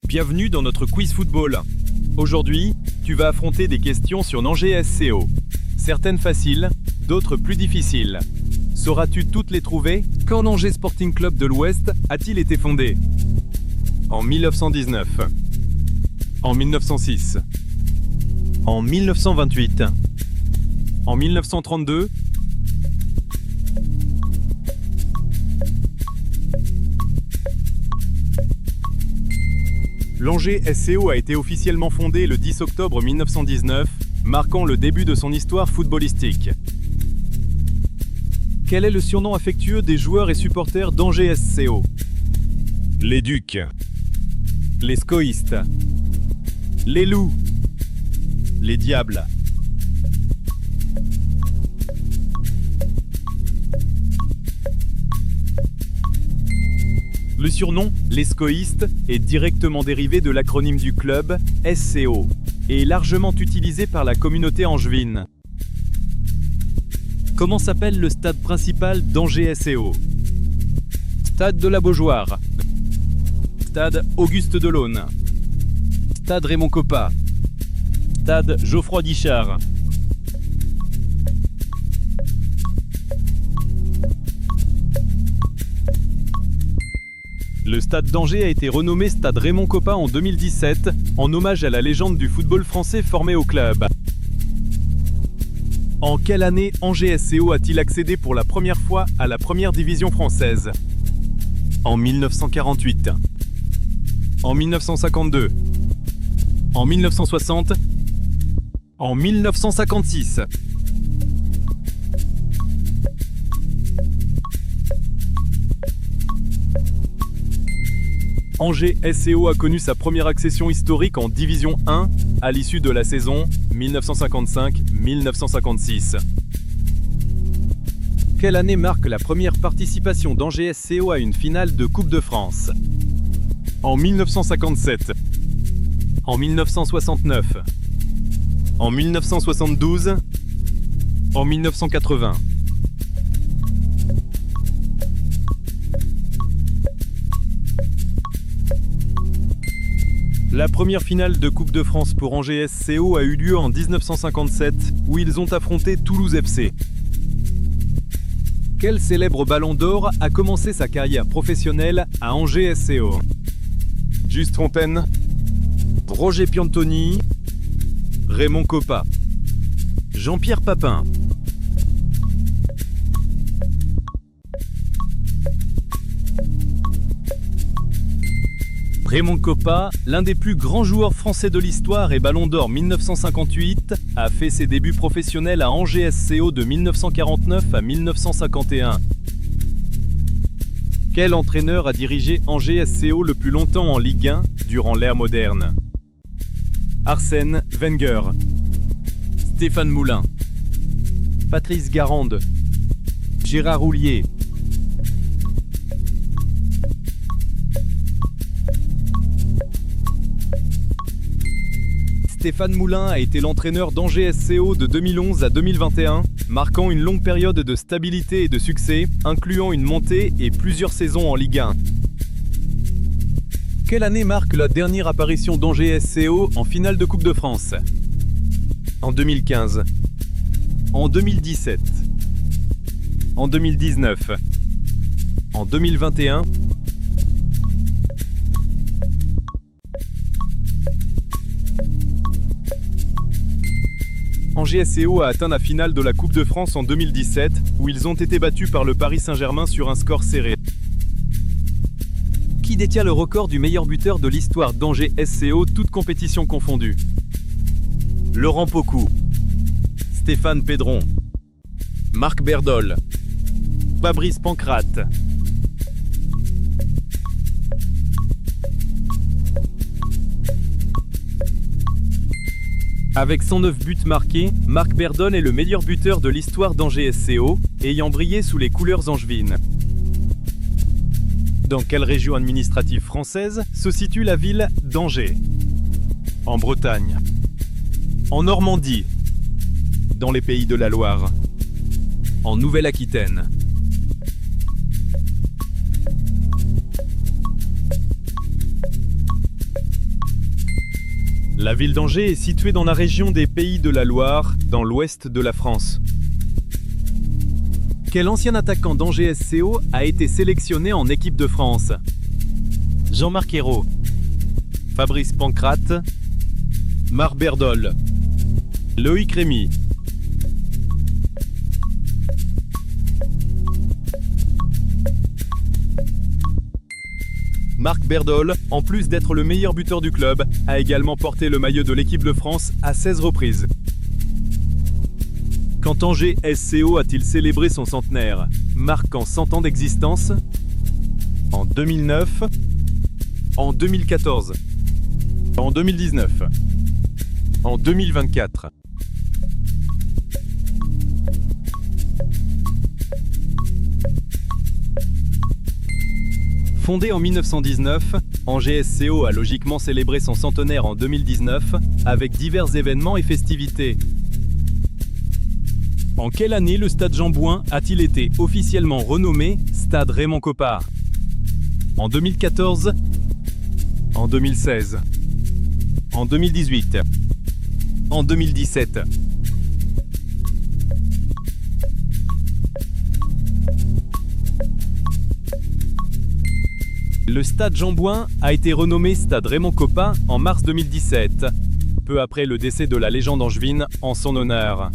Bienvenue dans notre quiz football. Aujourd'hui, tu vas affronter des questions sur Angers SCO. Certaines faciles, d'autres plus difficiles. Sauras-tu toutes les trouver? Quand l'Angers Sporting Club de l'Ouest a-t-il été fondé? En 1919. En 1906. En 1928. En 1932. L'Angers SCO a été officiellement fondé le 10 octobre 1919, marquant le début de son histoire footballistique. Quel est le surnom affectueux des joueurs et supporters d'Angers SCO? Les Ducs. Les Scoïstes. Les Loups. Les Diables. Le surnom, les Scoïstes, est directement dérivé de l'acronyme du club, SCO, et est largement utilisé par la communauté angevine. Comment s'appelle le stade principal d'Angers SCO? Stade de la Beaujoire. Stade Auguste Delaune. Stade Raymond Kopa. Stade Geoffroy Guichard. Le stade d'Angers a été renommé Stade Raymond Kopa en 2017, en hommage à la légende du football français formé au club. En quelle année Angers SCO a-t-il accédé pour la première fois à la première division française? En 1948. En 1952. En 1960. En 1956. Angers SCO a connu sa première accession historique en Division 1 à l'issue de la saison 1955-1956. Quelle année marque la première participation d'Angers SCO à une finale de Coupe de France? En 1957. En 1969. En 1972. En 1980. La première finale de Coupe de France pour Angers SCO a eu lieu en 1957, où ils ont affronté Toulouse FC. Quel célèbre ballon d'or a commencé sa carrière professionnelle à Angers SCO? Juste Fontaine, Roger Piantoni, Raymond Kopa, Jean-Pierre Papin. Raymond Kopa, l'un des plus grands joueurs français de l'histoire et Ballon d'Or 1958, a fait ses débuts professionnels à Angers SCO de 1949 à 1951. Quel entraîneur a dirigé Angers SCO le plus longtemps en Ligue 1 durant l'ère moderne? Arsène Wenger, Stéphane Moulin, Patrice Garande, Gérard Houllier. Stéphane Moulin a été l'entraîneur d'Angers SCO de 2011 à 2021, marquant une longue période de stabilité et de succès, incluant une montée et plusieurs saisons en Ligue 1. Quelle année marque la dernière apparition d'Angers SCO en finale de Coupe de France? En 2015. En 2017. En 2019. En 2021. Angers SCO a atteint la finale de la Coupe de France en 2017, où ils ont été battus par le Paris Saint-Germain sur un score serré. Qui détient le record du meilleur buteur de l'histoire d'Angers SCO, toutes compétitions confondues? Laurent Pocou, Stéphane Pédron, Marc Berdol, Fabrice Pancrate. Avec 109 buts marqués, Marc Berdol est le meilleur buteur de l'histoire d'Angers SCO, ayant brillé sous les couleurs angevines. Dans quelle région administrative française se situe la ville d'Angers? En Bretagne. En Normandie. Dans les Pays de la Loire. En Nouvelle-Aquitaine. La ville d'Angers est située dans la région des Pays de la Loire, dans l'ouest de la France. Quel ancien attaquant d'Angers SCO a été sélectionné en équipe de France? Jean-Marc Ayrault, Fabrice Pancrate, Marc Berdol, Loïc Rémy. Marc Berdol, en plus d'être le meilleur buteur du club, a également porté le maillot de l'équipe de France à 16 reprises. Quand Angers SCO a-t-il célébré son centenaire, marquant 100 ans d'existence? En 2009, en 2014, en 2019, en 2024. Fondé en 1919, Angers SCO a logiquement célébré son centenaire en 2019 avec divers événements et festivités. En quelle année le stade Jean Bouin a-t-il été officiellement renommé Stade Raymond Koppart? En 2014, en 2016, en 2018, en 2017. Le stade Jean Bouin a été renommé Stade Raymond Koppart en mars 2017, peu après le décès de la légende angevine en son honneur.